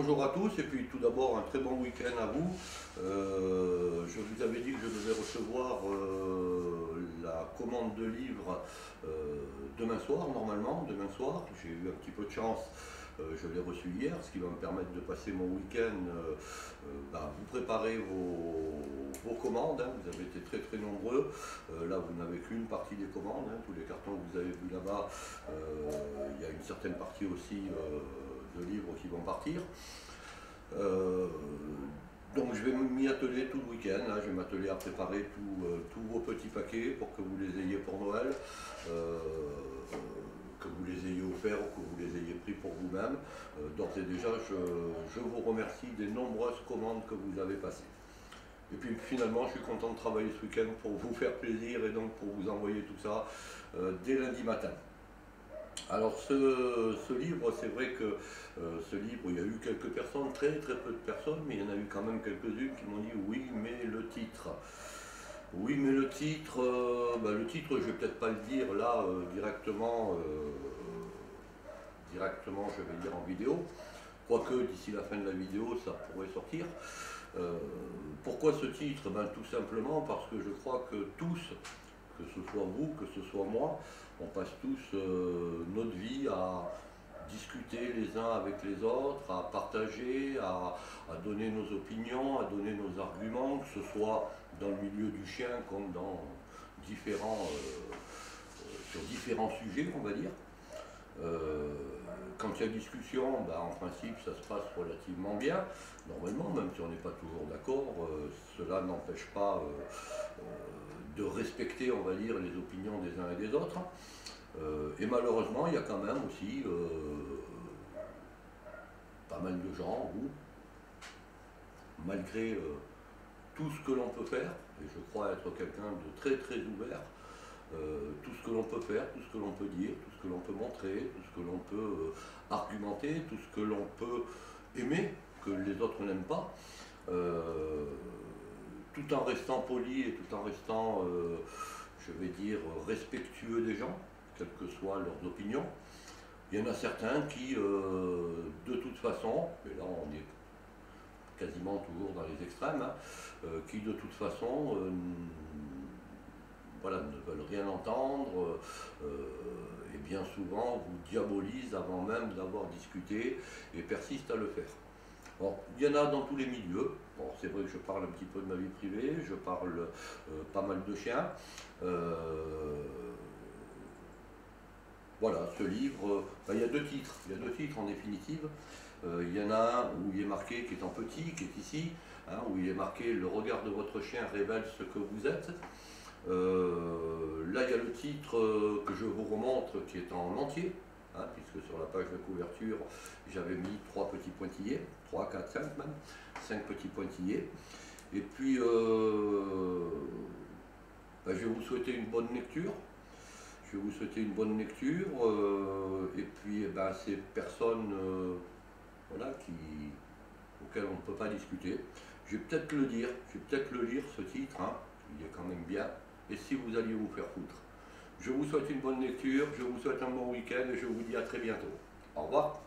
Bonjour à tous et puis tout d'abord un très bon week-end à vous. Je vous avais dit que je devais recevoir la commande de livres demain soir, normalement, demain soir. J'ai eu un petit peu de chance, je l'ai reçu hier, ce qui va me permettre de passer mon week-end, vous préparer vos commandes, hein. Vous avez été très très nombreux. Là vous n'avez qu'une partie des commandes, hein. Tous les cartons que vous avez vus là-bas, il y a une certaine partie aussi de livres qui vont partir. Donc je vais m'y atteler tout le week-end, hein. Je vais m'atteler à préparer tous vos petits paquets pour que vous les ayez pour Noël, que vous les ayez offerts ou que vous les ayez pris pour vous-même. D'ores et déjà, je vous remercie des nombreuses commandes que vous avez passées. Et puis finalement, je suis content de travailler ce week-end pour vous faire plaisir et donc pour vous envoyer tout ça dès lundi matin. Alors ce livre, c'est vrai que ce livre, il y a eu quelques personnes, très peu de personnes, mais il y en a eu quand même quelques-unes qui m'ont dit oui, mais le titre. Oui, mais le titre, je vais peut-être pas le dire là directement, je vais le dire en vidéo, quoique d'ici la fin de la vidéo, ça pourrait sortir. Pourquoi ce titre? Tout simplement parce que je crois que tous, que ce soit vous, que ce soit moi, on passe tous notre vie à discuter les uns avec les autres, à partager, à donner nos opinions, à donner nos arguments, que ce soit dans le milieu du chien comme dans sur différents sujets, on va dire. Quand il y a discussion, en principe, ça se passe relativement bien. Normalement, même si on n'est pas toujours d'accord, cela n'empêche pas de respecter, on va dire, les opinions des uns et des autres. Et malheureusement, il y a quand même aussi pas mal de gens où, malgré tout ce que l'on peut faire, et je crois être quelqu'un de très très ouvert, tout ce que l'on peut faire, tout ce que l'on peut dire, tout ce que l'on peut montrer, tout ce que l'on peut argumenter, tout ce que l'on peut aimer, que les autres n'aiment pas, tout en restant poli et tout en restant, je vais dire, respectueux des gens, quelles que soient leurs opinions. Il y en a certains qui, de toute façon, et là on est quasiment toujours dans les extrêmes, hein, qui de toute façon ne veulent rien entendre et bien souvent vous diabolisent avant même d'avoir discuté et persistent à le faire. Bon, il y en a dans tous les milieux. Bon, c'est vrai que je parle un petit peu de ma vie privée, je parle pas mal de chiens. Voilà, ce livre, il y a deux titres en définitive. Il y en a un où il est marqué, qui est en petit, qui est ici, hein, où il est marqué « Le regard de votre chien révèle ce que vous êtes ». Là, il y a le titre que je vous remontre qui est en entier, hein, puisque sur la page de couverture, j'avais mis 3 petits pointillés, 3, 4, 5 même, 5 petits pointillés. Et puis, je vais vous souhaiter une bonne lecture. Je vais vous souhaiter une bonne lecture. Et puis, ces personnes auxquelles on ne peut pas discuter, je vais peut-être le dire, ce titre, hein, il est quand même bien. Et si vous alliez vous faire foutre. Je vous souhaite une bonne lecture, je vous souhaite un bon week-end et je vous dis à très bientôt. Au revoir.